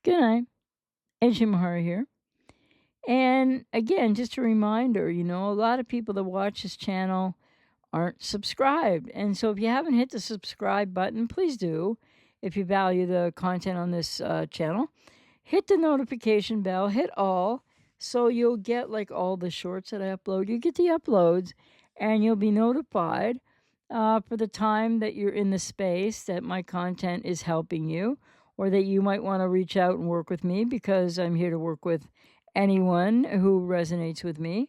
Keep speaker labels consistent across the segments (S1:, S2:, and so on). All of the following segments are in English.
S1: Good night. AJ Mahara here. And again, just a reminder, a lot of people that watch this channel aren't subscribed. And so if you haven't hit the subscribe button, please do. If you value the content on this channel, hit the notification bell, hit all, so you'll get like all the shorts that I upload. You get the uploads and you'll be notified for the time that you're in the space that my content is helping you, or that you might want to reach out and work with me, because I'm here to work with anyone who resonates with me.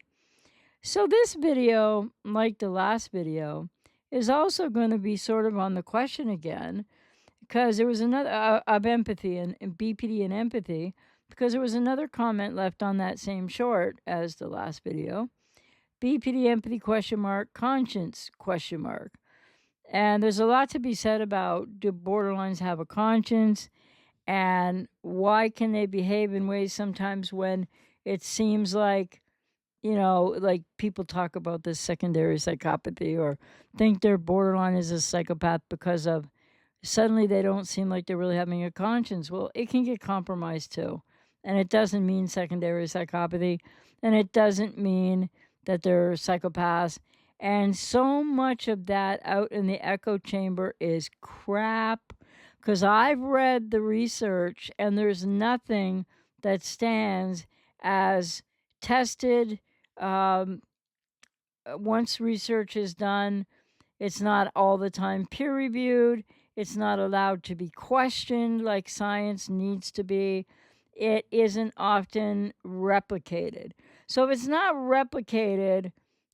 S1: So this video, like the last video, is also going to be sort of on the question again, because there was another of empathy and BPD and empathy, because there was another comment left on that same short as the last video. BPD empathy ? Conscience ? And there's a lot to be said about, do borderlines have a conscience, and why can they behave in ways sometimes when it seems like, like people talk about this secondary psychopathy or think their borderline is a psychopath because of suddenly they don't seem like they're really having a conscience. Well, it can get compromised too. And it doesn't mean secondary psychopathy. And it doesn't mean that they're psychopaths. And so much of that out in the echo chamber is crap, because I've read the research and there's nothing that stands as tested. Once research is done, it's not all the time peer reviewed. It's not allowed to be questioned like science needs to be. It isn't often replicated. So if it's not replicated,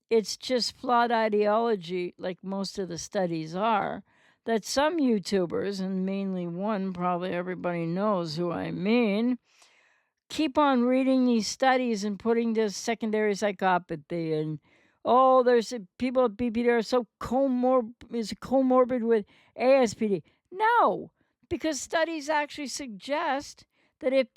S1: it's just flawed ideology, like most of the studies are, that some YouTubers, and mainly one, probably everybody knows who I mean, keep on reading these studies and putting this secondary psychopathy and, there's people with BPD are so comorbid with ASPD. No, because studies actually suggest that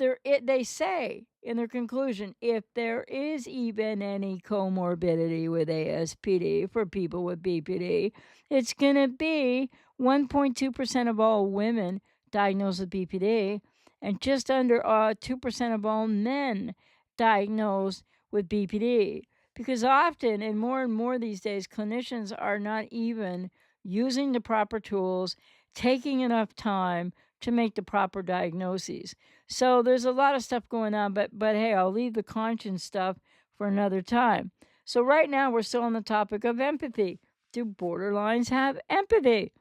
S1: they say in their conclusion, if there is even any comorbidity with ASPD for people with BPD, it's going to be 1.2% of all women diagnosed with BPD and just under 2% of all men diagnosed with BPD. Because often, and more these days, clinicians are not even using the proper tools, taking enough time to make the proper diagnoses. So there's a lot of stuff going on, but hey, I'll leave the conscience stuff for another time. So right now, we're still on the topic of empathy. Do borderlines have empathy?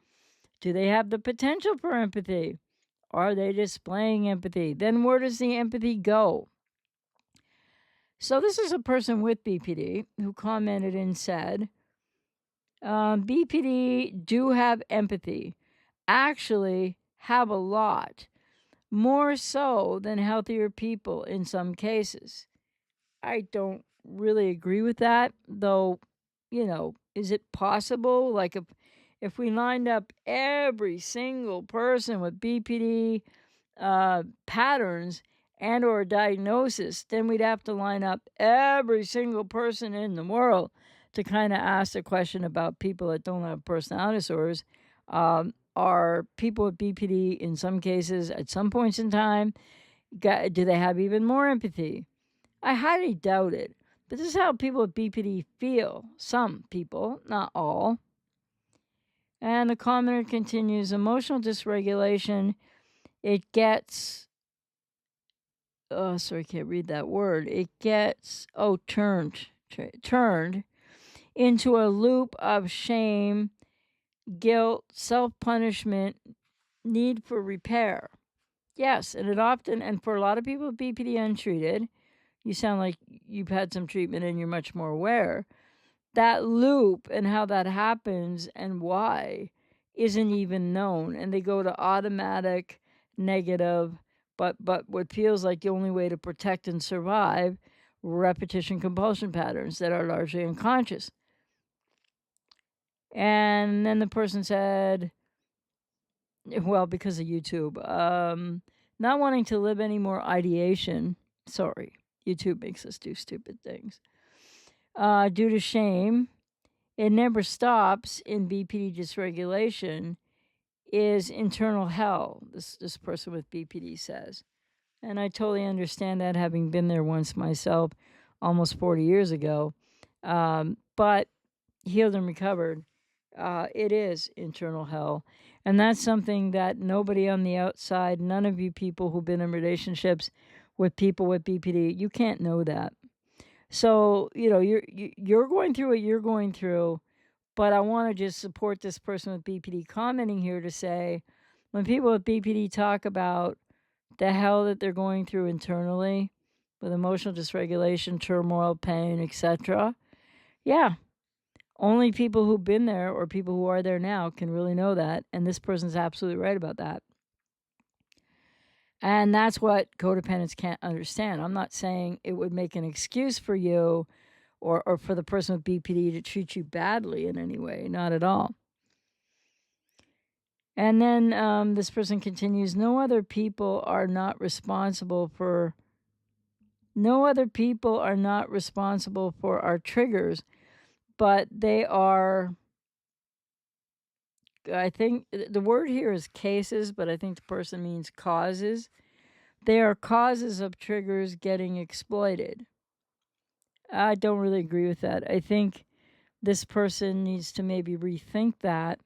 S1: Do they have the potential for empathy? Are they displaying empathy? Then where does the empathy go? So this is a person with BPD who commented and said, BPD do have empathy. Actually have a lot. More so than healthier people in some cases. I don't really agree with that, though, is it possible? Like if we lined up every single person with BPD patterns and or diagnosis, then we'd have to line up every single person in the world to kind of ask the question about people that don't have personality disorders. Are people with BPD in some cases at some points in time, do they have even more empathy? I highly doubt it. But this is how people with BPD feel. Some people, not all. And the commenter continues, emotional dysregulation, it gets, I can't read that word. It gets, turned into a loop of shame, guilt, self-punishment, need for repair. Yes, and it often, and for a lot of people with BPD untreated, you sound like you've had some treatment and you're much more aware. That loop and how that happens and why isn't even known. And they go to automatic, negative, but what feels like the only way to protect and survive, repetition compulsion patterns that are largely unconscious. And then the person said, well, because of YouTube, not wanting to live any more ideation. Sorry, YouTube makes us do stupid things. Due to shame, it never stops in BPD dysregulation, is internal hell, this person with BPD says. And I totally understand that, having been there once myself almost 40 years ago. But healed and recovered, it is internal hell. And that's something that nobody on the outside, none of you people who've been in relationships with people with BPD, you can't know that. So, you're going through what you're going through, but I want to just support this person with BPD commenting here to say, when people with BPD talk about the hell that they're going through internally with emotional dysregulation, turmoil, pain, etc., yeah, only people who've been there or people who are there now can really know that. And this person's absolutely right about that. And that's what codependents can't understand. I'm not saying it would make an excuse for you or for the person with BPD to treat you badly in any way. Not at all. And then this person continues, no other people are not responsible for our triggers, but they are, I think the word here is cases, but I think the person means causes. They are causes of triggers getting exploited. I don't really agree with that. I think this person needs to maybe rethink that.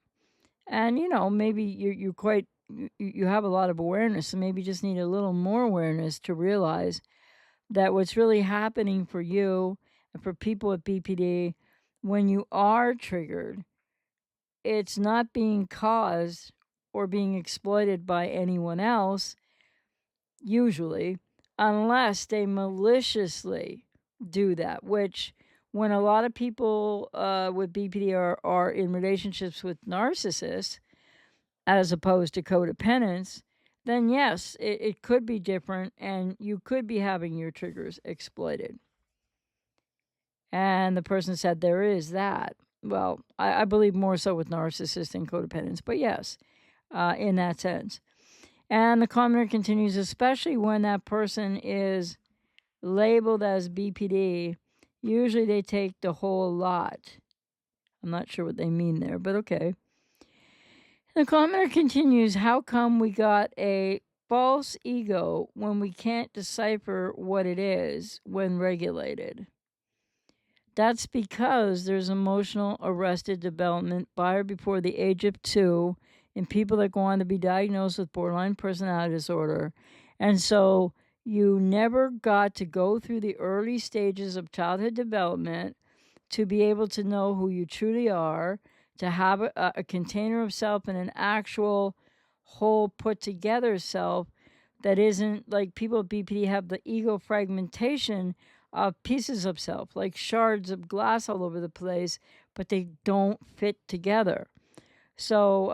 S1: And, maybe you have a lot of awareness, so maybe just need a little more awareness to realize that what's really happening for you and for people with BPD, when you are triggered, it's not being caused or being exploited by anyone else, usually, unless they maliciously do that, which when a lot of people with BPD are in relationships with narcissists, as opposed to codependents, then yes, it could be different, and you could be having your triggers exploited. And the person said there is that. Well, I believe more so with narcissists and codependents, but yes, in that sense. And the commenter continues, especially when that person is labeled as BPD, usually they take the whole lot. I'm not sure what they mean there, but okay. The commenter continues, how come we got a false ego when we can't decipher what it is when regulated? That's because there's emotional arrested development by or before the age of 2 in people that go on to be diagnosed with borderline personality disorder. And so you never got to go through the early stages of childhood development to be able to know who you truly are, to have a container of self and an actual whole put together self that isn't like people with BPD have the ego fragmentation of pieces of self, like shards of glass all over the place, but they don't fit together. So,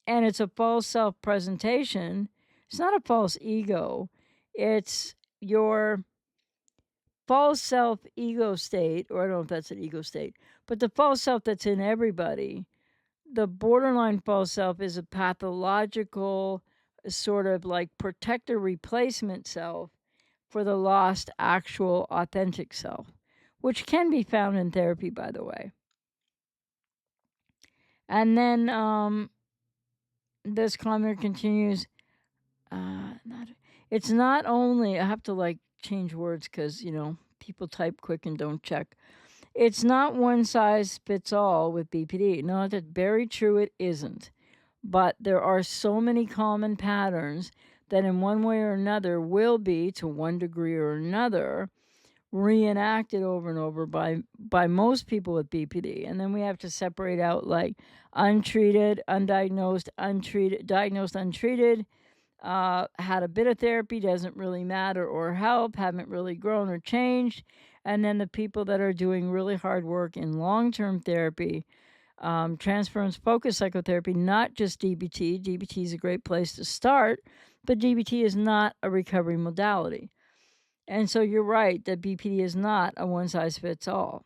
S1: and it's a false self presentation. It's not a false ego. It's your false self ego state, or I don't know if that's an ego state, but the false self that's in everybody. The borderline false self is a pathological sort of like protector replacement self for the lost actual authentic self, which can be found in therapy, by the way. And then this commenter continues, it's not only, I have to like change words because, people type quick and don't check. It's not one size fits all with BPD. No, that's very true, it isn't. But there are so many common patterns that in one way or another will be, to one degree or another, reenacted over and over by most people with BPD. And then we have to separate out like untreated, undiagnosed, untreated, diagnosed, untreated, had a bit of therapy, doesn't really matter or help, haven't really grown or changed. And then the people that are doing really hard work in long-term therapy, transference focused psychotherapy, not just DBT. DBT is a great place to start, but DBT is not a recovery modality. And so you're right that BPD is not a one-size-fits-all.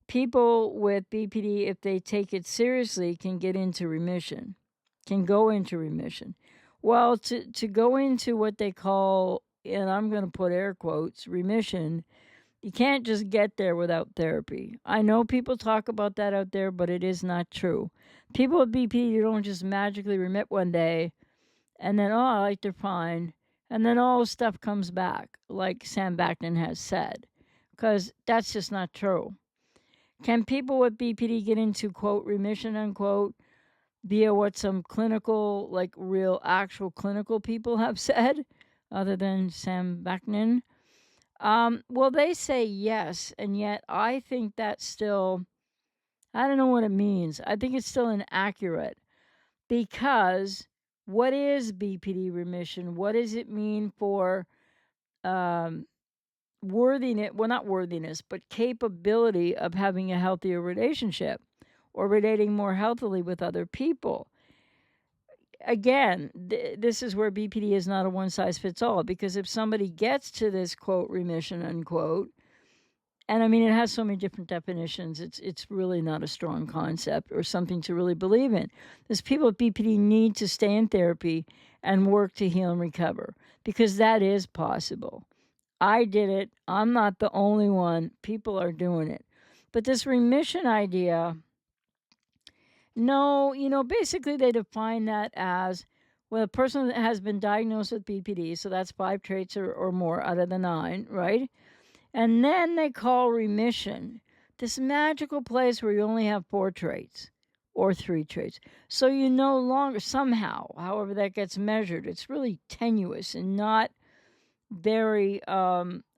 S1: People with BPD, if they take it seriously, can get into remission, can go into remission. Well, to go into what they call, and I'm going to put air quotes, remission, you can't just get there without therapy. I know people talk about that out there, but it is not true. People with BPD don't just magically remit one day and then, oh, I like they're fine. And then all stuff comes back, like Sam Backman has said, because that's just not true. Can people with BPD get into, quote, remission, unquote, via what some clinical, like real actual clinical people have said, other than Sam Backman? Well, they say yes, and yet I think that's still, I don't know what it means. I think it's still inaccurate, because what is BPD remission? What does it mean for worthiness? Well, not worthiness, but capability of having a healthier relationship or relating more healthily with other people. Again, this is where BPD is not a one size fits all, because if somebody gets to this, quote, remission, unquote, and I mean, it has so many different definitions, it's really not a strong concept or something to really believe in. Because people with BPD need to stay in therapy and work to heal and recover, because that is possible. I did it. I'm not the only one. People are doing it. But this remission idea, no, basically they define that as, well, a person that has been diagnosed with BPD, so that's 5 traits or more out of the 9, right? And then they call remission this magical place where you only have 4 traits or 3 traits. So you no longer, somehow, however that gets measured, it's really tenuous and not very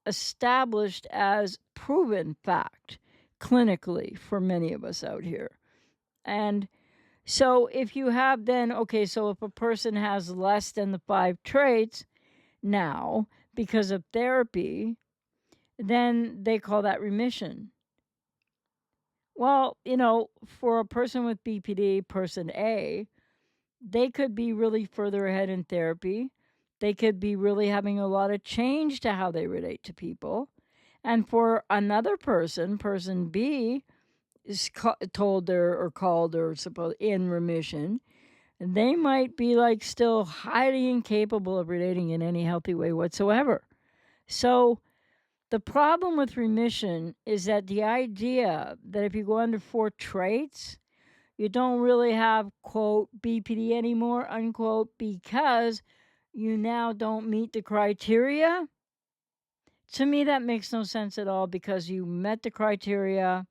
S1: established as proven fact clinically for many of us out here. And so if you have then, okay, so if a person has less than the 5 traits now because of therapy, then they call that remission. Well, for a person with BPD, person A, they could be really further ahead in therapy. They could be really having a lot of change to how they relate to people. And for another person, person B, is told or called or supposed in remission, they might be like still highly incapable of relating in any healthy way whatsoever. So the problem with remission is that the idea that if you go under 4 traits, you don't really have, quote, BPD anymore, unquote, because you now don't meet the criteria. To me, that makes no sense at all, because you met the criteria.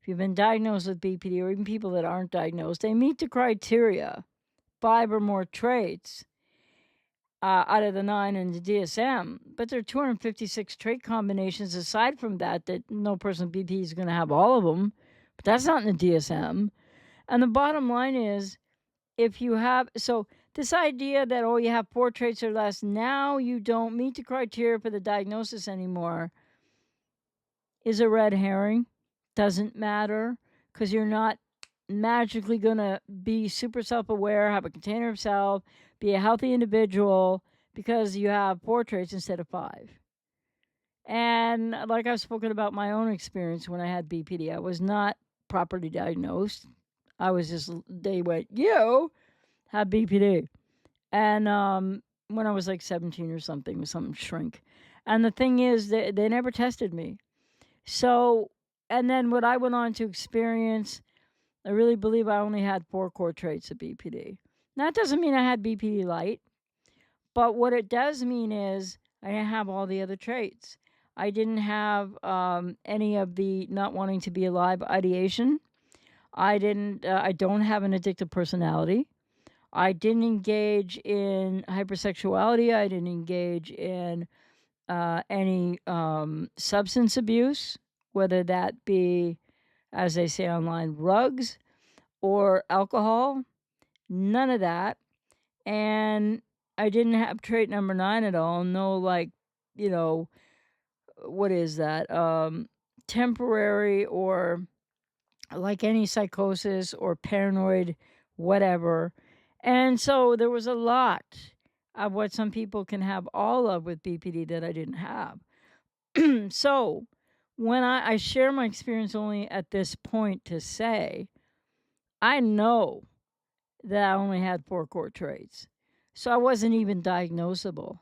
S1: If you've been diagnosed with BPD, or even people that aren't diagnosed, they meet the criteria, 5 or more traits out of the 9 in the DSM. But there are 256 trait combinations aside from that no person with BPD is going to have all of them. But that's not in the DSM. And the bottom line is, if you have, so this idea that, oh, you have 4 traits or less, now you don't meet the criteria for the diagnosis anymore, is a red herring. Doesn't matter, because you're not magically going to be super self-aware, have a container of self, be a healthy individual because you have 4 traits instead of 5. And like I've spoken about my own experience when I had BPD, I was not properly diagnosed. I was just, they went, you have BPD. And when I was like 17 or something, with some shrink. And the thing is, they never tested me. So, and then what I went on to experience, I really believe I only had 4 core traits of BPD. Now, that doesn't mean I had BPD light, but what it does mean is I didn't have all the other traits. I didn't have any of the not wanting to be alive ideation. I don't have an addictive personality. I didn't engage in hypersexuality. I didn't engage in any substance abuse, whether that be, as they say online, drugs or alcohol. None of that. And I didn't have trait number 9 at all. No, like, what is that? Temporary or like any psychosis or paranoid, whatever. And so there was a lot of what some people can have all of with BPD that I didn't have. So when I share my experience only at this point to say, I know that I only had 4 core traits. So I wasn't even diagnosable.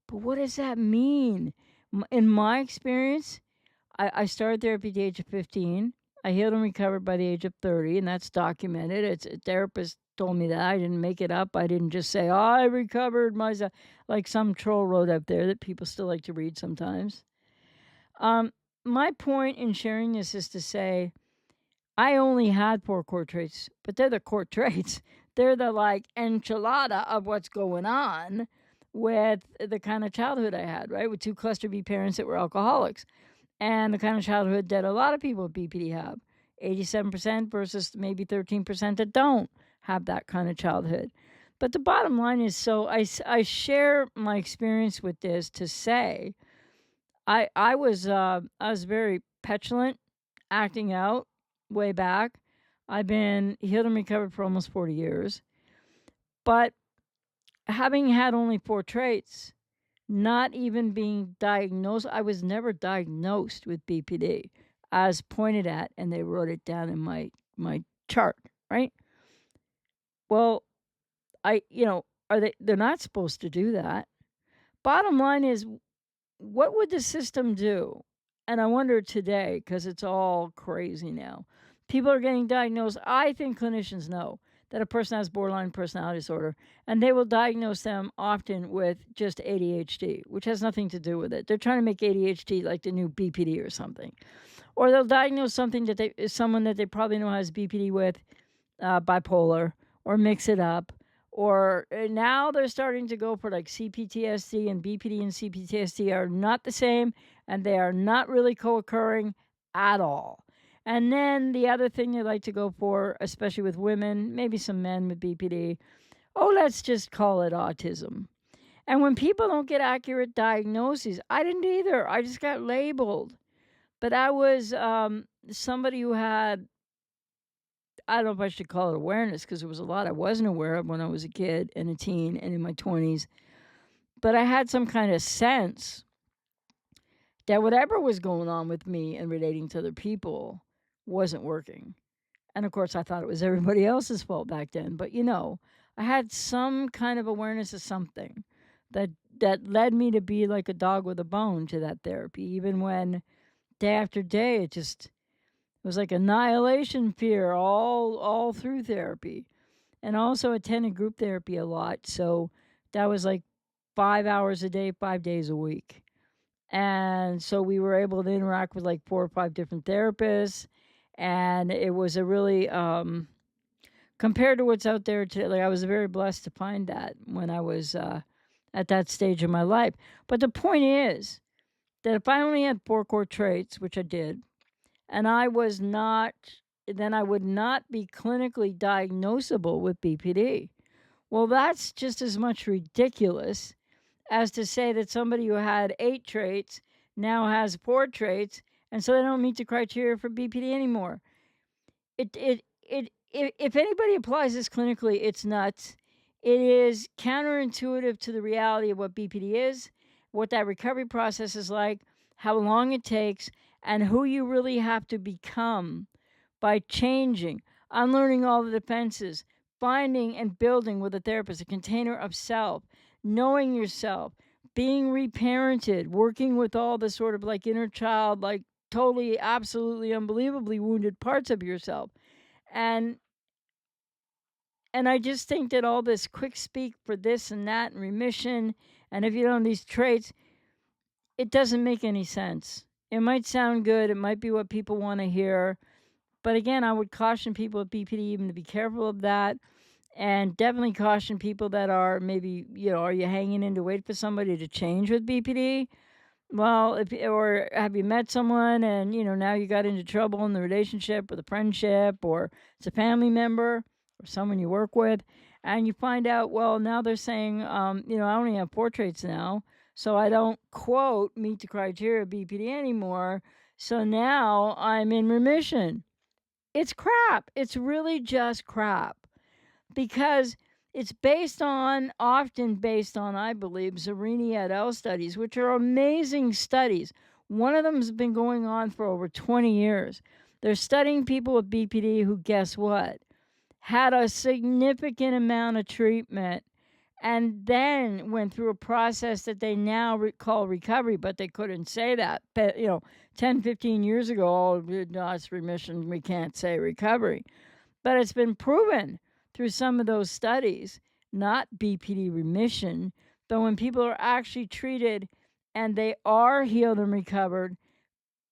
S1: But what does that mean? In my experience, I started therapy at the age of 15. I healed and recovered by the age of 30, and that's documented. It's therapists told me that. I didn't make it up. I didn't just say, I recovered myself, like some troll wrote up there that people still like to read sometimes. My point in sharing this is to say, I only had poor core traits, but they're the core traits. They're the like enchilada of what's going on with the kind of childhood I had, right? With 2 cluster B parents that were alcoholics, and the kind of childhood that a lot of people with BPD have. 87% versus maybe 13% that don't have that kind of childhood. But the bottom line is, so I share my experience with this to say, I was very petulant, acting out way back. I've been healed and recovered for almost 40 years. But having had only 4 traits, not even being diagnosed, I was never diagnosed with BPD as pointed at, and they wrote it down in my chart, right? Well, they're not supposed to do that. Bottom line is, what would the system do? And I wonder today, because it's all crazy now. People are getting diagnosed. I think clinicians know that a person has borderline personality disorder, and they will diagnose them often with just ADHD, which has nothing to do with it. They're trying to make ADHD like the new BPD or something. Or they'll diagnose someone that they probably know has BPD with bipolar, or mix it up. Or now they're starting to go for like CPTSD, and BPD and CPTSD are not the same, and they are not really co-occurring at all. And then the other thing they like to go for, especially with women, maybe some men with BPD, let's just call it autism. And when people don't get accurate diagnoses, I didn't either. I just got labeled. But I was somebody who had, I don't know if I should call it awareness, because there was a lot I wasn't aware of when I was a kid and a teen and in my 20s. But I had some kind of sense that whatever was going on with me and relating to other people wasn't working. And of course, I thought it was everybody else's fault back then. But I had some kind of awareness of something that led me to be like a dog with a bone to that therapy, even when day after day it was like annihilation fear all through therapy. And also attended group therapy a lot. So that was like 5 hours a day, 5 days a week. And so we were able to interact with like 4 or 5 different therapists. And it was a really, compared to what's out there today, like I was very blessed to find that when I was at that stage of my life. But the point is that if I only had 4 core traits, which I did, and I was not, then I would not be clinically diagnosable with BPD. Well, that's just as much ridiculous as to say that somebody who had 8 traits now has 4 traits, and so they don't meet the criteria for BPD anymore. If anybody applies this clinically, it's nuts. It is counterintuitive to the reality of what BPD is, what that recovery process is like, how long it takes, and who you really have to become by changing, unlearning all the defenses, finding and building with a therapist a container of self, knowing yourself, being reparented, working with all the sort of like inner child, like totally, absolutely, unbelievably wounded parts of yourself. And I just think that all this quick speak for this and that and remission, and if you don't have these traits, it doesn't make any sense. It might sound good. It might be what people want to hear. But again, I would caution people with BPD even to be careful of that. And definitely caution people that are maybe, are you hanging in to wait for somebody to change with BPD? Well, or have you met someone and, now you got into trouble in the relationship or the friendship, or it's a family member or someone you work with, and you find out, well, now they're saying, I only have 4 traits now, so I don't, quote, meet the criteria of BPD anymore, so now I'm in remission. It's crap. It's really just crap. Because it's often based on, I believe, Zerini et al. Studies, which are amazing studies. One of them has been going on for over 20 years. They're studying people with BPD who, guess what, had a significant amount of treatment and then went through a process that they now call recovery, but they couldn't say that. 10, 15 years ago, no, it's remission, we can't say recovery. But it's been proven through some of those studies, not BPD remission, but when people are actually treated and they are healed and recovered,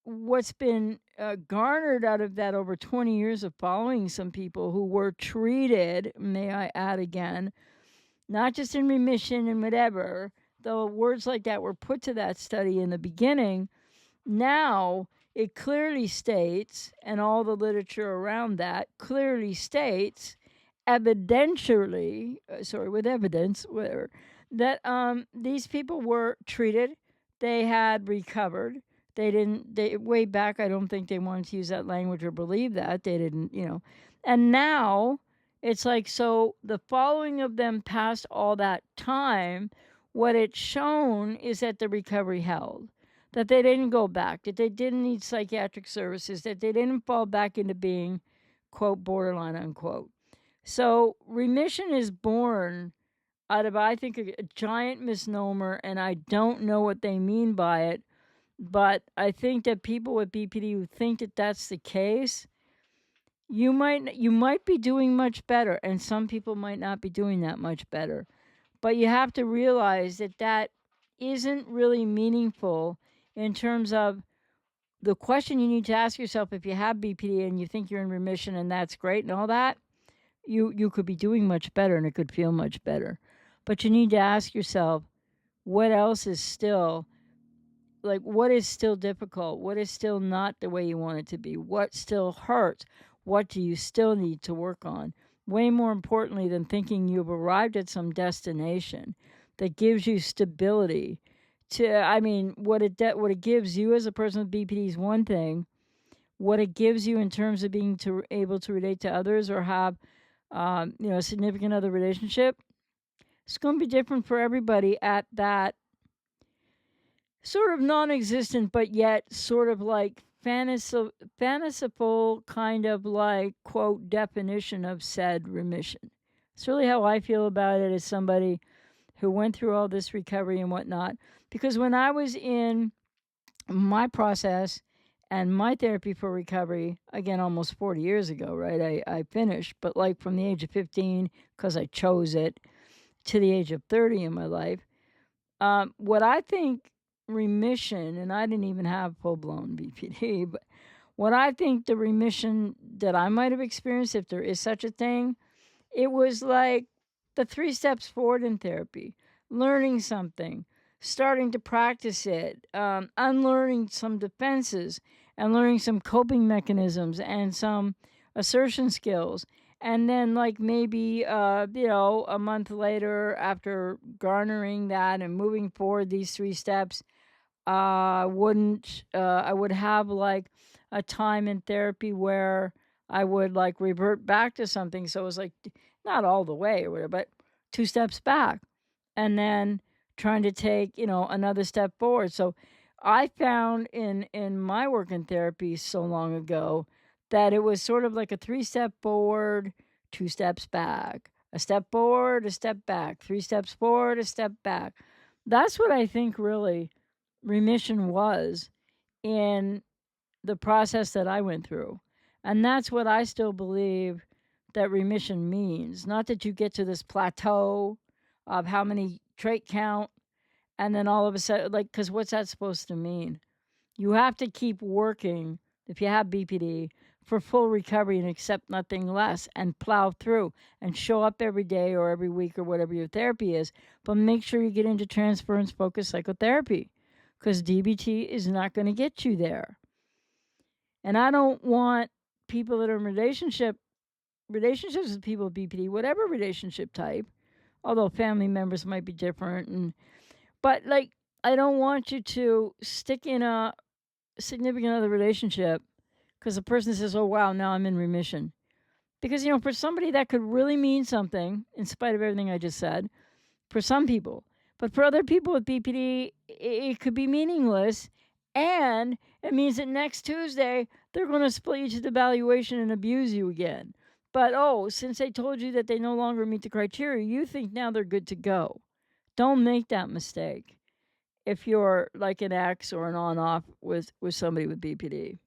S1: what's been garnered out of that over 20 years of following some people who were treated, may I add again, not just in remission and whatever, though words like that were put to that study in the beginning. Now it clearly states, and all the literature around that clearly states, evidentially, with evidence, whatever, that these people were treated, they had recovered. Way back, I don't think they wanted to use that language or believe that. They didn't, And now it's like, so the following of them past all that time, what it's shown is that the recovery held, that they didn't go back, that they didn't need psychiatric services, that they didn't fall back into being, quote, borderline, unquote. So remission is born out of, I think, a giant misnomer, and I don't know what they mean by it, but I think that people with BPD who think that that's the case, you might be doing much better, and some people might not be doing that much better. But you have to realize that that isn't really meaningful in terms of the question you need to ask yourself. If you have BPD and you think you're in remission and that's great and all that, you could be doing much better and it could feel much better. But you need to ask yourself, what else is still, what is still difficult? What is still not the way you want it to be? What still hurts? What do you still need to work on? Way more importantly than thinking you've arrived at some destination that gives you stability. What it gives you as a person with BPD is one thing. What it gives you in terms of being able to relate to others or have, a significant other relationship, it's going to be different for everybody at that sort of non-existent, but yet sort of like fanciful kind of like, quote, definition of said remission. It's really how I feel about it as somebody who went through all this recovery and whatnot. Because when I was in my process and my therapy for recovery, again, almost 40 years ago, right? I finished, but like from the age of 15, because I chose it, to the age of 30 in my life, what I think remission, and I didn't even have full-blown BPD, but what I think the remission that I might have experienced, if there is such a thing, it was like the 3 steps forward in therapy: learning something, starting to practice it, unlearning some defenses, and learning some coping mechanisms and some assertion skills. And then, like, maybe, a month later, after garnering that and moving forward these 3 steps, I would have, like, a time in therapy where I would, like, revert back to something. So it was, like, not all the way or whatever, but 2 steps back. And then trying to take, another step forward. So I found in my work in therapy so long ago that it was sort of like a 3-step forward, 2 steps back, a step forward, a step back, 3 steps forward, a step back. That's what I think really remission was in the process that I went through. And that's what I still believe that remission means. Not that you get to this plateau of how many trait count, and then all of a sudden, because what's that supposed to mean? You have to keep working, if you have BPD, for full recovery and accept nothing less and plow through and show up every day or every week or whatever your therapy is. But make sure you get into transference-focused psychotherapy, because DBT is not going to get you there. And I don't want people that are in relationships with people with BPD, whatever relationship type, although family members might be different, but I don't want you to stick in a significant other relationship because the person says, oh, wow, now I'm in remission. Because, for somebody that could really mean something, in spite of everything I just said, for some people. But for other people with BPD, it could be meaningless. And it means that next Tuesday, they're going to split you to the valuation and abuse you again. But, since they told you that they no longer meet the criteria, you think now they're good to go. Don't make that mistake if you're like an ex or an on-off with somebody with BPD.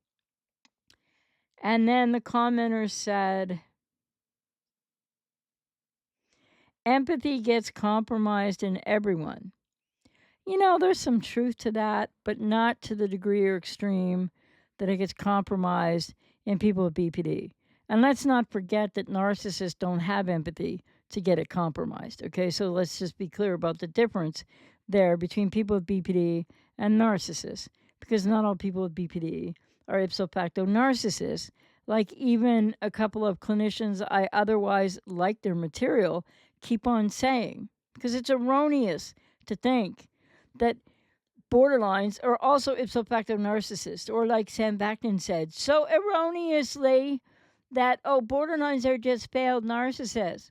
S1: And then the commenter said, empathy gets compromised in everyone. There's some truth to that, but not to the degree or extreme that it gets compromised in people with BPD. And let's not forget that narcissists don't have empathy to get it compromised. Okay, so let's just be clear about the difference there between people with BPD and narcissists, because not all people with BPD are ipso facto narcissists. Like even a couple of clinicians I otherwise like their material keep on saying, because it's erroneous to think that borderlines are also ipso facto narcissists, or like Sam Vaknin said so erroneously that, borderlines are just failed narcissists.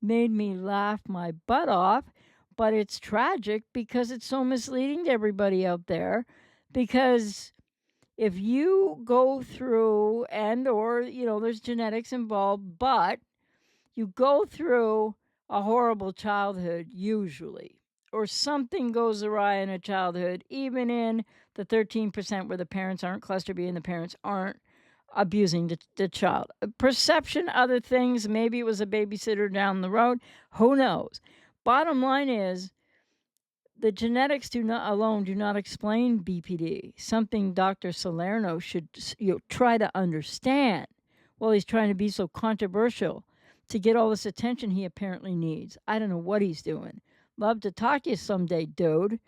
S1: Made me laugh my butt off, but it's tragic because it's so misleading to everybody out there. Because if you go through or there's genetics involved, but you go through a horrible childhood usually, or something goes awry in a childhood, even in the 13% where the parents aren't cluster B and the parents aren't abusing the child. Perception, other things, maybe it was a babysitter down the road, who knows? Bottom line is, the genetics do not explain BPD, something Dr. Salerno should try to understand. Well, he's trying to be so controversial to get all this attention he apparently needs. I don't know what he's doing. Love to talk to you someday, dude.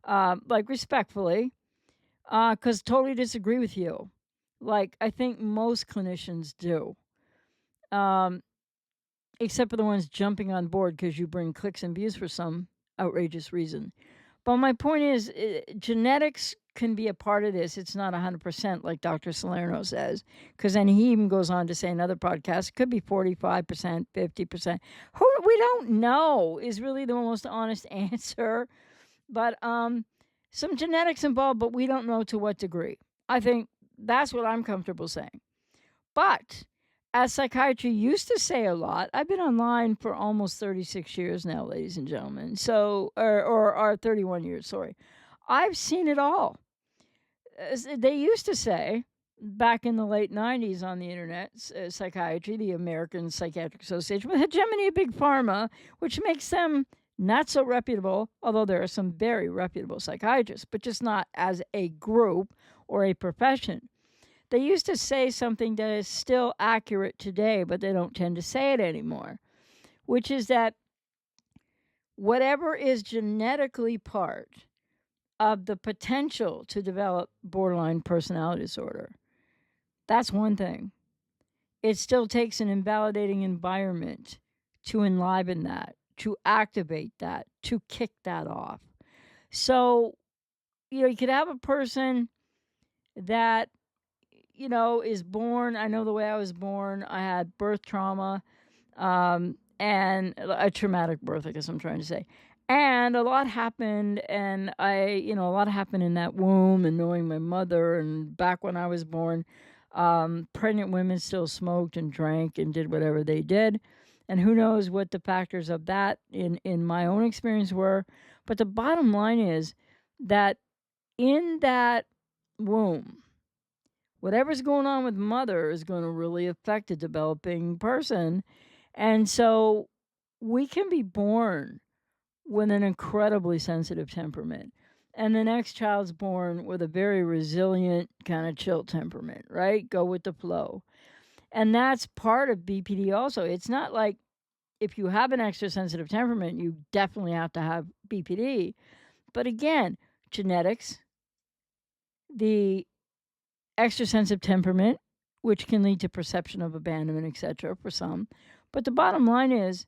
S1: Respectfully, because totally disagree with you. Like, I think most clinicians do. Except for the ones jumping on board because you bring clicks and views for some outrageous reason. But my point is, genetics can be a part of this. It's not 100% like Dr. Salerno says, because then he even goes on to say in other podcasts, it could be 45%, 50%. We don't know is really the most honest answer. But some genetics involved, but we don't know to what degree. I think that's what I'm comfortable saying. But as psychiatry used to say a lot, I've been online for almost 36 years now, ladies and gentlemen. So, or 31 years, sorry. I've seen it all. They used to say back in the late 90s on the internet, psychiatry, the American Psychiatric Association, with hegemony of Big Pharma, which makes them not so reputable, although there are some very reputable psychiatrists, but just not as a group or a profession. They used to say something that is still accurate today, but they don't tend to say it anymore, which is that whatever is genetically part of the potential to develop borderline personality disorder, that's one thing. It still takes an invalidating environment to enliven that, to activate that, to kick that off. So, you could have a person that is born. I know the way I was born. I had birth trauma, and a traumatic birth, I guess I'm trying to say. And a lot happened, and a lot happened in that womb, and knowing my mother, and back when I was born, pregnant women still smoked and drank and did whatever they did. And who knows what the factors of that in my own experience were. But the bottom line is that in that womb, whatever's going on with mother is going to really affect a developing person. And so we can be born with an incredibly sensitive temperament, and the next child's born with a very resilient, kind of chill temperament, right? Go with the flow. And that's part of BPD also. It's not like if you have an extra sensitive temperament, you definitely have to have BPD. But again, genetics, the extra sensitive temperament, which can lead to perception of abandonment, etc. for some. But the bottom line is,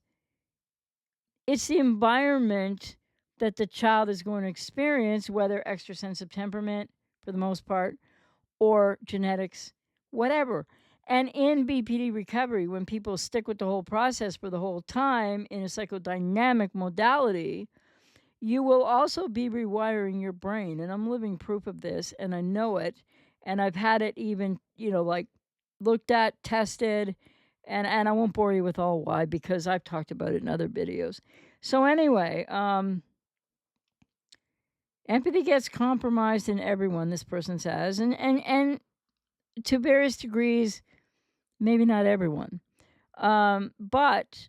S1: it's the environment that the child is going to experience, whether extra sensitive temperament for the most part, or genetics, whatever. And in BPD recovery, when people stick with the whole process for the whole time in a psychodynamic modality, you will also be rewiring your brain. And I'm living proof of this, and I know it. And I've had it even, looked at, tested, and I won't bore you with all why, because I've talked about it in other videos. So anyway, empathy gets compromised in everyone, this person says, and to various degrees, maybe not everyone. But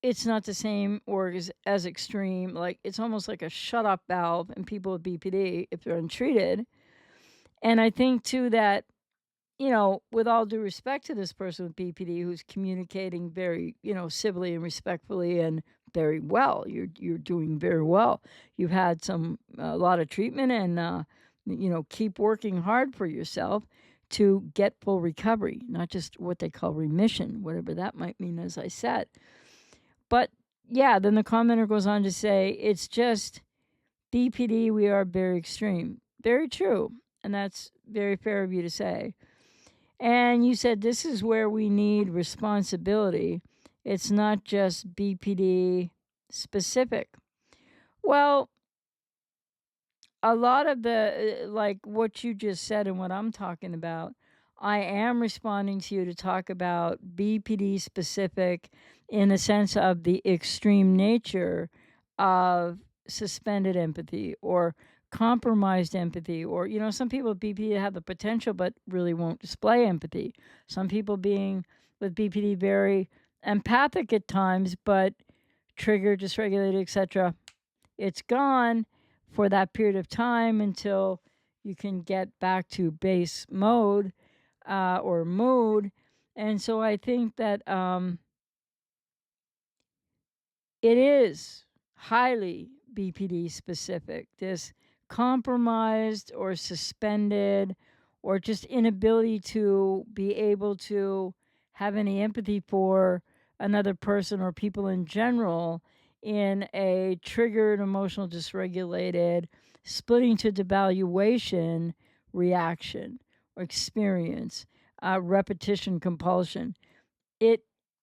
S1: it's not the same or as extreme. Like, it's almost like a shut-off valve in people with BPD if they're untreated. And I think, too, that, with all due respect to this person with BPD who's communicating very, civilly and respectfully and very well, you're doing very well. You've had a lot of treatment and, keep working hard for yourself to get full recovery, not just what they call remission, whatever that might mean, as I said. But yeah, then the commenter goes on to say, it's just BPD, we are very extreme. Very true. And that's very fair of you to say. And you said this is where we need responsibility. It's not just BPD specific. Well, a lot of like what you just said and what I'm talking about, I am responding to you to talk about BPD specific in the sense of the extreme nature of suspended empathy or compromised empathy, or some people with BPD have the potential but really won't display empathy. Some people with BPD very empathic at times, but triggered, dysregulated, etc. It's gone for that period of time until you can get back to base mode or mood. And so I think that it is highly BPD specific, this compromised or suspended or just inability to be able to have any empathy for another person or people in general in a triggered, emotional, dysregulated, splitting to devaluation reaction or experience, repetition, compulsion.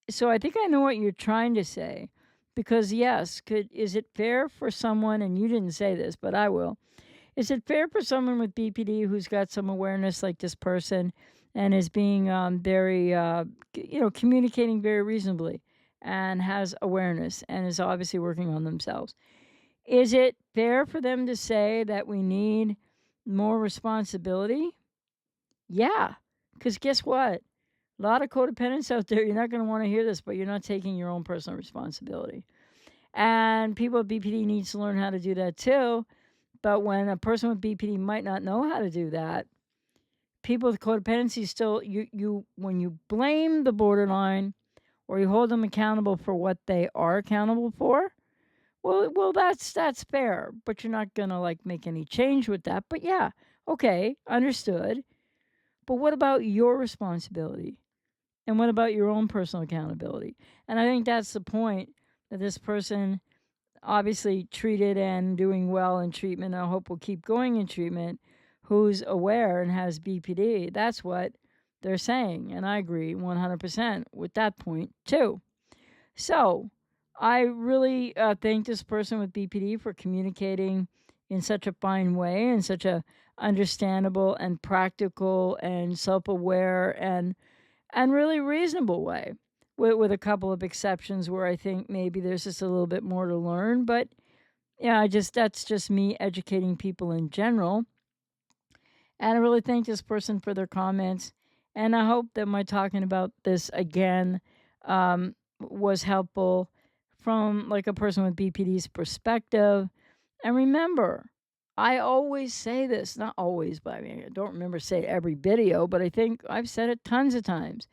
S1: So I think I know what you're trying to say. Because yes, is it fair for someone, and you didn't say this, but I will, is it fair for someone with BPD who's got some awareness like this person and is being very, communicating very reasonably and has awareness and is obviously working on themselves? Is it fair for them to say that we need more responsibility? Yeah, because guess what? A lot of codependents out there, you're not going to want to hear this, but you're not taking your own personal responsibility. And people with BPD need to learn how to do that too. But when a person with BPD might not know how to do that, people with codependency still, when you blame the borderline or you hold them accountable for what they are accountable for, well, that's fair. But you're not going to make any change with that. But yeah, okay, understood. But what about your responsibility? And what about your own personal accountability? And I think that's the point, that this person obviously treated and doing well in treatment, I hope will keep going in treatment, who's aware and has BPD. That's what they're saying. And I agree 100% with that point too. So I really thank this person with BPD for communicating in such a fine way, in such a understandable and practical and self-aware and really reasonable way, with a couple of exceptions where I think maybe there's just a little bit more to learn. But yeah, that's just me educating people in general. And I really thank this person for their comments. And I hope that my talking about this again was helpful from a person with BPD's perspective. And remember, I always say this, not always, but I don't remember say it every video, but I think I've said it tons of times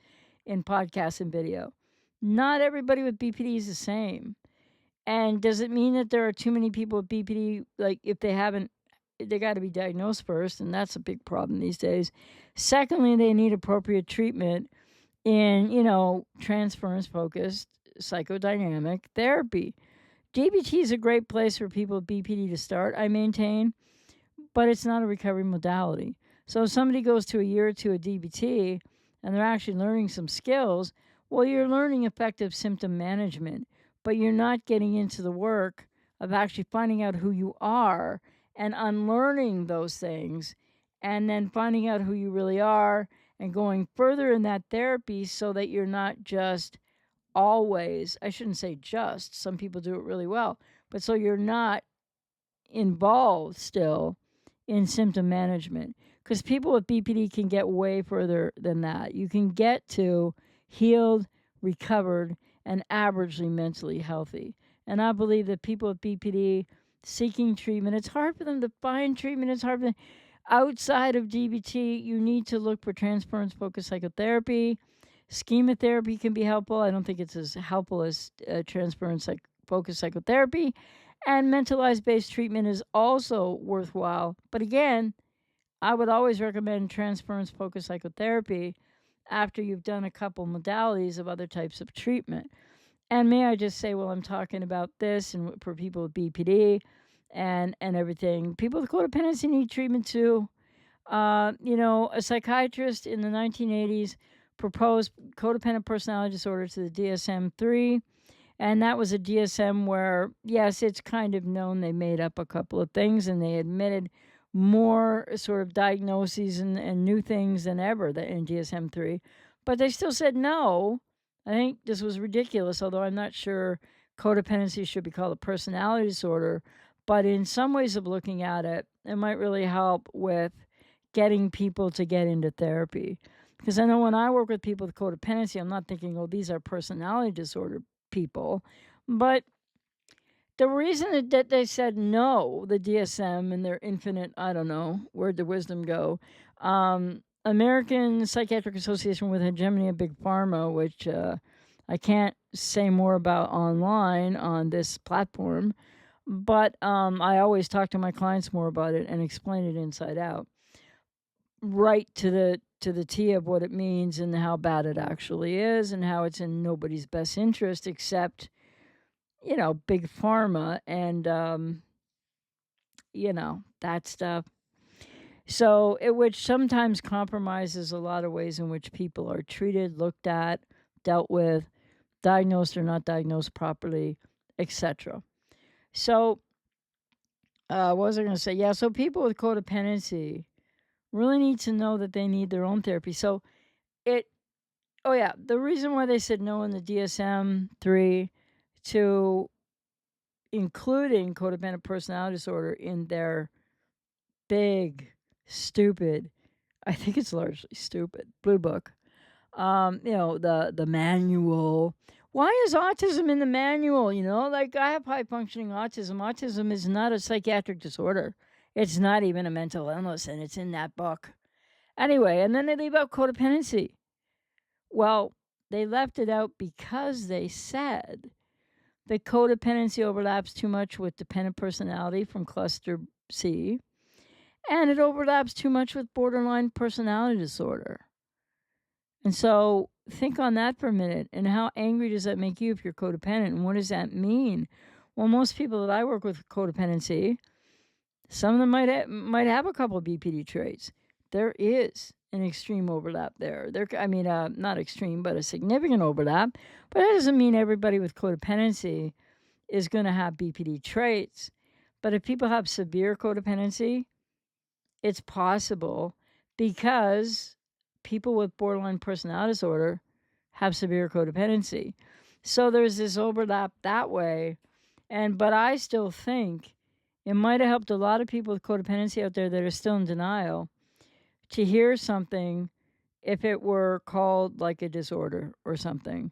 S1: in podcasts and video. Not everybody with BPD is the same. And does it mean that there are too many people with BPD? If they haven't, they got to be diagnosed first, and that's a big problem these days. Secondly, they need appropriate treatment in, transference-focused psychodynamic therapy. DBT is a great place for people with BPD to start, I maintain, but it's not a recovery modality. So if somebody goes to a year or two of DBT and they're actually learning some skills, well, you're learning effective symptom management, but you're not getting into the work of actually finding out who you are and unlearning those things and then finding out who you really are and going further in that therapy so that you're not just always, I shouldn't say just, some people do it really well, but so you're not involved still in symptom management. Because people with BPD can get way further than that. You can get to healed, recovered, and averagely mentally healthy. And I believe that people with BPD seeking treatment, it's hard for them to find treatment. It's hard for them. Outside of DBT, you need to look for transference-focused psychotherapy. Schema therapy can be helpful. I don't think it's as helpful as transference-focused psychotherapy. And mentalized-based treatment is also worthwhile. But again, I would always recommend transference-focused psychotherapy after you've done a couple modalities of other types of treatment. And may I just say, while I'm talking about this and for people with BPD and everything, people with codependency need treatment too. A psychiatrist in the 1980s proposed codependent personality disorder to the DSM-3, and that was a DSM where, yes, it's kind of known they made up a couple of things and they admitted more sort of diagnoses and new things than ever in DSM-3, but they still said no. I think this was ridiculous, although I'm not sure codependency should be called a personality disorder, but in some ways of looking at it, it might really help with getting people to get into therapy. Because I know when I work with people with codependency, I'm not thinking, oh, these are personality disorder people, but the reason that they said no, the DSM and their infinite, I don't know, where'd the wisdom go? American Psychiatric Association with hegemony of Big Pharma, which I can't say more about online on this platform, but I always talk to my clients more about it and explain it inside out, right to the T of what it means and how bad it actually is and how it's in nobody's best interest except Big Pharma and, that stuff. So, which sometimes compromises a lot of ways in which people are treated, looked at, dealt with, diagnosed or not diagnosed properly, etc. So, what was I going to say? Yeah, so people with codependency really need to know that they need their own therapy. So, the reason why they said no in the DSM-3 to including codependent personality disorder in their big, stupid, I think it's largely stupid, blue book, the manual. Why is autism in the manual? Like I have high functioning autism. Autism is not a psychiatric disorder. It's not even a mental illness, and it's in that book. Anyway, and then they leave out codependency. Well, they left it out because they said that codependency overlaps too much with dependent personality from cluster C, and it overlaps too much with borderline personality disorder. And so think on that for a minute. And how angry does that make you if you're codependent? And what does that mean? Well, most people that I work with codependency, some of them might have a couple of BPD traits. There is an extreme overlap there. Not extreme, but a significant overlap. But that doesn't mean everybody with codependency is going to have BPD traits. But if people have severe codependency, it's possible because people with borderline personality disorder have severe codependency. So there's this overlap that way. But I still think it might have helped a lot of people with codependency out there that are still in denial to hear something if it were called like a disorder or something,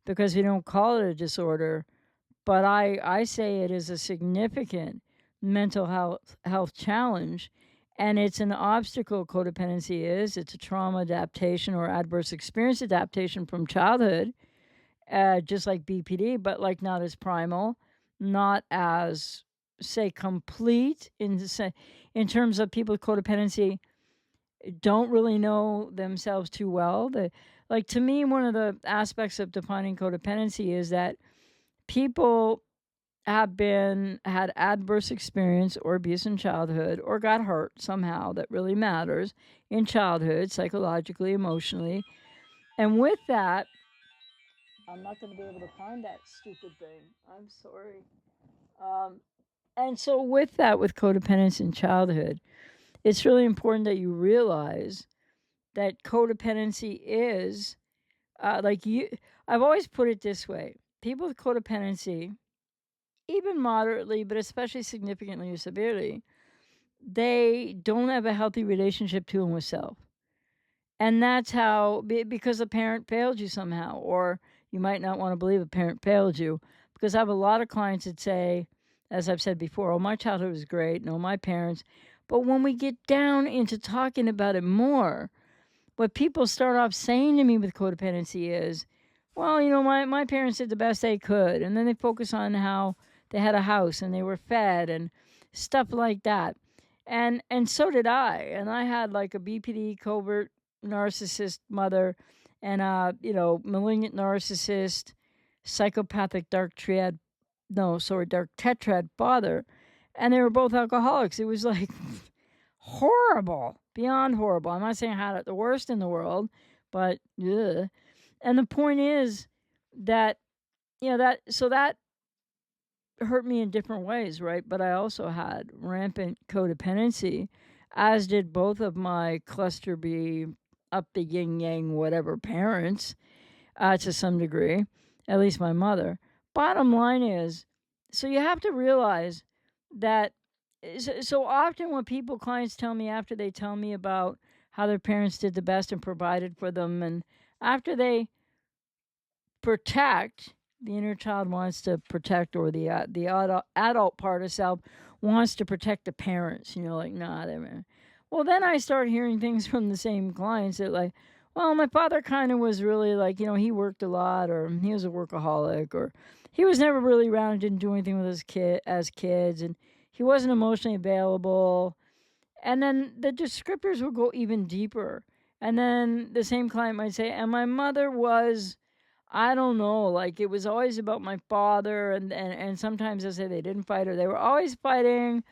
S1: because we don't call it a disorder, but I say it is a significant mental health challenge, and it's an obstacle. Codependency is. It's a trauma adaptation or adverse experience adaptation from childhood, just like BPD, but like not as primal, not as, say, complete in terms of people with codependency don't really know themselves too well. To me, one of the aspects of defining codependency is that people have had adverse experience or abuse in childhood or got hurt somehow that really matters in childhood, psychologically, emotionally. And with that, I'm not going to be able to find that stupid thing. I'm sorry. And so with that, with codependency in childhood, it's really important that you realize that codependency is I've always put it this way. People with codependency, even moderately, but especially significantly or severely, they don't have a healthy relationship to and with self. And that's how, because a parent failed you somehow, or you might not want to believe a parent failed you, because I have a lot of clients that say, as I've said before, oh, my childhood was great, no, my parents. But when we get down into talking about it more, what people start off saying to me with codependency is, well, my parents did the best they could. And then they focus on how they had a house and they were fed and stuff like that. And so did I. And I had like a BPD covert narcissist mother and a, malignant narcissist, psychopathic dark tetrad father. And they were both alcoholics. It was like horrible, beyond horrible. I'm not saying I had it the worst in the world, but ugh. And the point is that, that hurt me in different ways, right? But I also had rampant codependency, as did both of my cluster B, up the yin yang, whatever parents, to some degree, at least my mother. Bottom line is, so you have to realize that so often when clients tell me after they tell me about how their parents did the best and provided for them, and after they protect, the inner child wants to protect, or the adult part of self wants to protect the parents, like, nah, well, then I start hearing things from the same clients that, like, well, my father kind of was really like, he worked a lot, or he was a workaholic, or he was never really around, didn't do anything with his kids, and he wasn't emotionally available. And then the descriptors will go even deeper. And then the same client might say, and my mother was, I don't know, like, it was always about my father, and sometimes they'll say they didn't fight, or they were always fighting,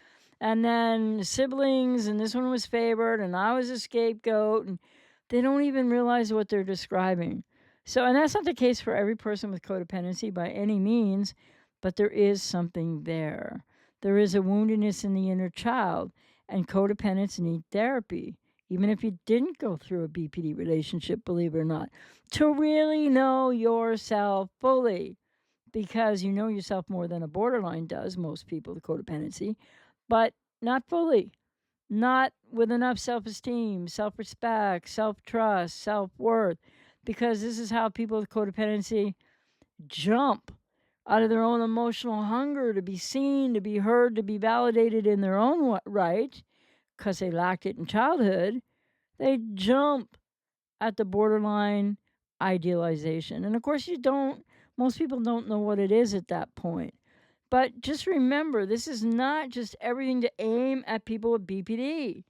S1: and then siblings, and this one was favored, and I was a scapegoat, and they don't even realize what they're describing. So, and that's not the case for every person with codependency by any means, but there is something there. There is a woundedness in the inner child, and codependents need therapy, even if you didn't go through a BPD relationship, believe it or not, to really know yourself fully, because you know yourself more than a borderline does, most people, the codependency, but not fully, not with enough self-esteem, self-respect, self-trust, self-worth, because this is how people with codependency jump out of their own emotional hunger to be seen, to be heard, to be validated in their own right, because they lacked it in childhood. They jump at the borderline idealization. And of course, most people don't know what it is at that point. But just remember, this is not just everything to aim at people with BPD.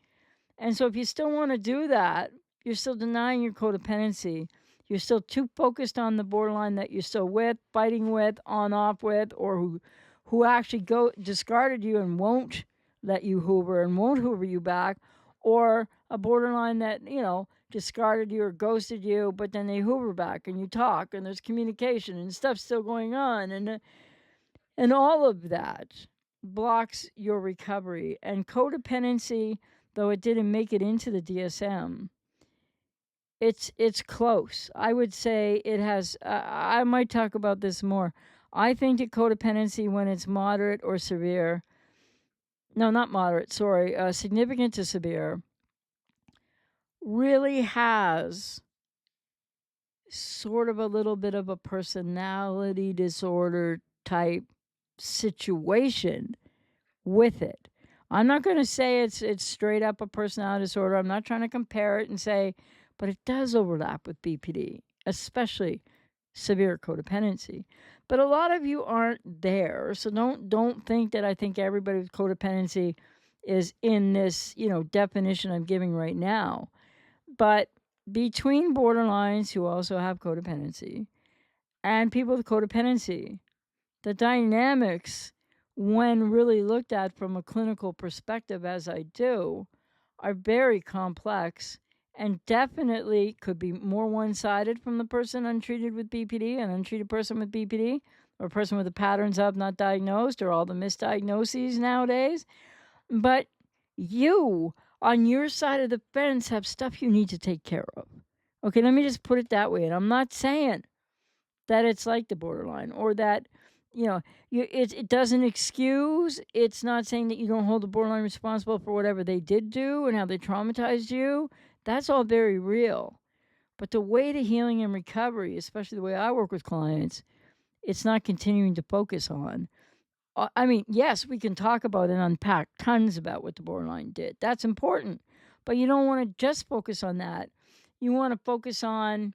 S1: And so if you still want to do that, you're still denying your codependency. You're still too focused on the borderline that you're still with, fighting with, on off with, or who actually discarded you and won't let you hoover and won't hoover you back, or a borderline that, discarded you or ghosted you, but then they hoover back and you talk and there's communication and stuff's still going on, and all of that blocks your recovery. And codependency, though it didn't make it into the DSM, it's close. I would say it has. I might talk about this more. I think that codependency, when it's moderate or severe, no, not moderate, sorry, significant to severe, really has sort of a little bit of a personality disorder type situation with it. I'm not going to say it's straight up a personality disorder. I'm not trying to compare it and say, but it does overlap with BPD, especially severe codependency. But a lot of you aren't there, so don't think that I think everybody with codependency is in this, definition I'm giving right now. But between borderlines who also have codependency and people with codependency, the dynamics, when really looked at from a clinical perspective, as I do, are very complex and definitely could be more one-sided from the person untreated with BPD, an untreated person with BPD, or a person with the patterns of not diagnosed, or all the misdiagnoses nowadays. But you, on your side of the fence, have stuff you need to take care of. Okay, let me just put it that way. And I'm not saying that it's like the borderline, or that, it doesn't excuse. It's not saying that you don't hold the borderline responsible for whatever they did do and how they traumatized you. That's all very real. But the way to healing and recovery, especially the way I work with clients, it's not continuing to focus on. I mean, yes, we can talk about and unpack tons about what the borderline did. That's important. But you don't want to just focus on that. You want to focus on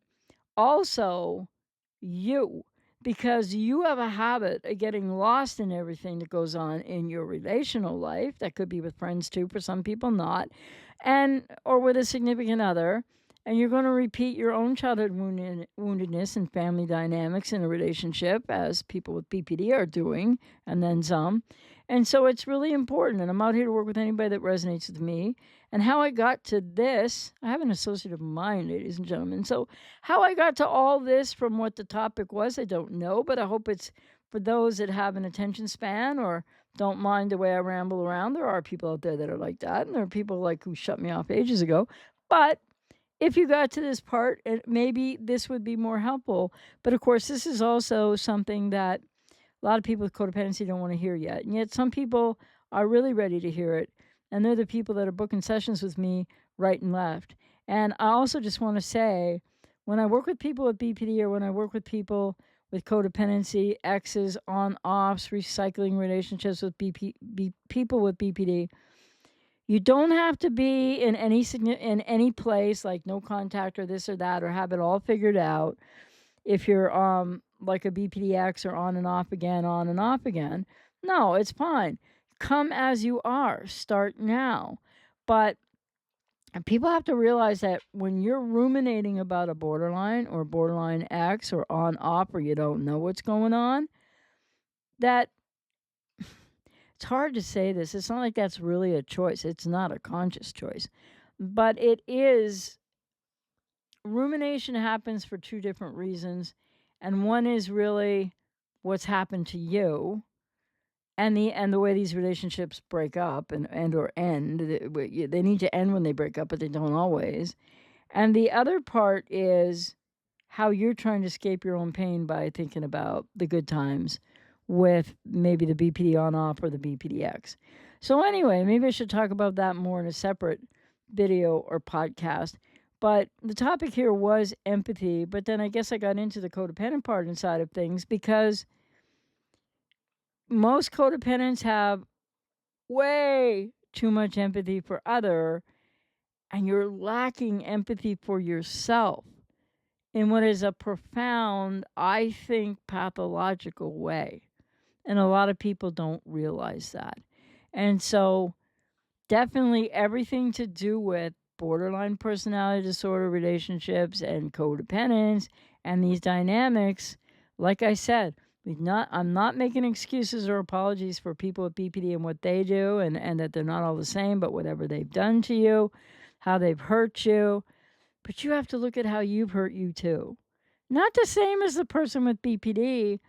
S1: also you, because you have a habit of getting lost in everything that goes on in your relational life. That could be with friends too, for some people not, or with a significant other. And you're going to repeat your own childhood woundedness and family dynamics in a relationship, as people with BPD are doing, and then some. And so it's really important. And I'm out here to work with anybody that resonates with me. And how I got to this, I have an associate of mine, ladies and gentlemen. So how I got to all this from what the topic was, I don't know. But I hope it's for those that have an attention span or don't mind the way I ramble around. There are people out there that are like that. And there are people like who shut me off ages ago. But if you got to this part, maybe this would be more helpful. But of course, this is also something that a lot of people with codependency don't want to hear yet. And yet some people are really ready to hear it. And they're the people that are booking sessions with me right and left. And I also just want to say, when I work with people with BPD, or when I work with people with codependency, exes, on-offs, recycling relationships with people with BPD, you don't have to be in any place, like no contact or this or that, or have it all figured out. If you're like a BPDX or on and off again. No, it's fine. Come as you are. Start now. But people have to realize that when you're ruminating about a borderline or borderline X or on off, or you don't know what's going on, that it's hard to say this. It's not like that's really a choice. It's not a conscious choice. But it is. Rumination happens for two different reasons. And one is really what's happened to you, and the way these relationships break up and or end. They need to end when they break up, but they don't always. And the other part is how you're trying to escape your own pain by thinking about the good times with maybe the BPD on-off or the BPDX. So anyway, maybe I should talk about that more in a separate video or podcast. But the topic here was empathy, but then I guess I got into the codependent part inside of things, because most codependents have way too much empathy for other, and you're lacking empathy for yourself in what is a profound, I think, pathological way. And a lot of people don't realize that. And so definitely everything to do with borderline personality disorder relationships and codependence and these dynamics, like I said, I'm not making excuses or apologies for people with BPD and what they do, and that they're not all the same, but whatever they've done to you, how they've hurt you. But you have to look at how you've hurt you too. Not the same as the person with BPD,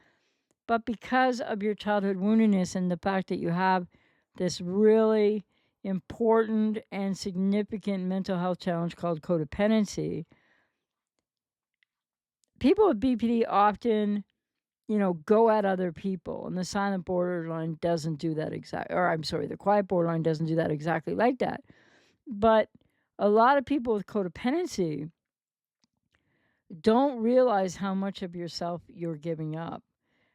S1: but because of your childhood woundedness and the fact that you have this really important and significant mental health challenge called codependency. People with BPD often, go at other people, and the silent borderline doesn't do that the quiet borderline doesn't do that exactly like that. But a lot of people with codependency don't realize how much of yourself you're giving up,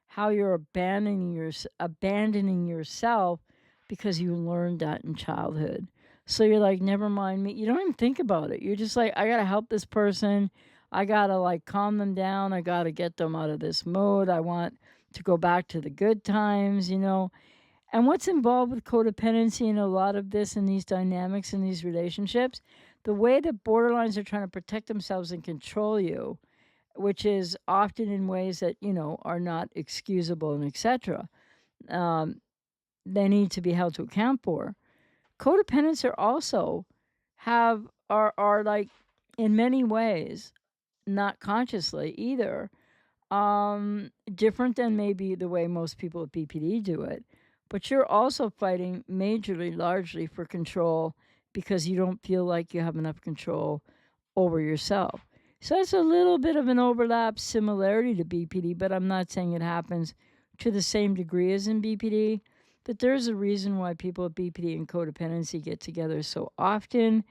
S1: how you're abandoning yourself because you learned that in childhood. So you're like, never mind me. You don't even think about it. You're just like, I got to help this person. I got to calm them down. I got to get them out of this mode. I want to go back to the good times, And what's involved with codependency and a lot of this and these dynamics in these relationships, the way that borderlines are trying to protect themselves and control you, which is often in ways that, are not excusable and etc. They need to be held to account for. Codependents are also are like, in many ways, not consciously either, different than maybe the way most people with BPD do it. But you're also fighting largely for control, because you don't feel like you have enough control over yourself. So it's a little bit of an overlap similarity to BPD, but I'm not saying it happens to the same degree as in BPD. But there's a reason why people with BPD and codependency get together so often.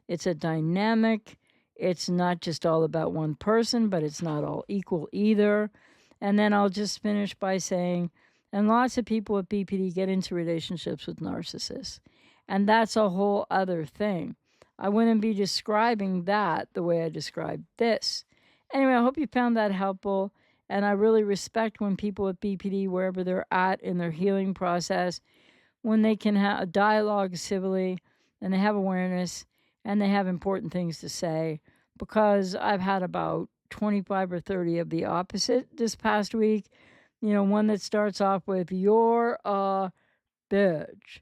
S1: It's a dynamic. it's not just all about one person, but it's not all equal either. And then I'll just finish by saying, and lots of people with BPD get into relationships with narcissists. And that's a whole other thing. I wouldn't be describing that the way I described this. Anyway, I hope you found that helpful. And I really respect when people with BPD, wherever they're at in their healing process, when they can have a dialogue civilly and they have awareness and they have important things to say, because I've had about 25 or 30 of the opposite this past week. One that starts off with, "You're a bitch,"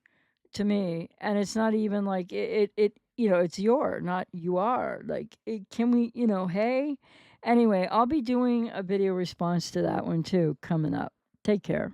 S1: to me, and it's not even like it's your, not you are. Like, can we, hey? Anyway, I'll be doing a video response to that one too coming up. Take care.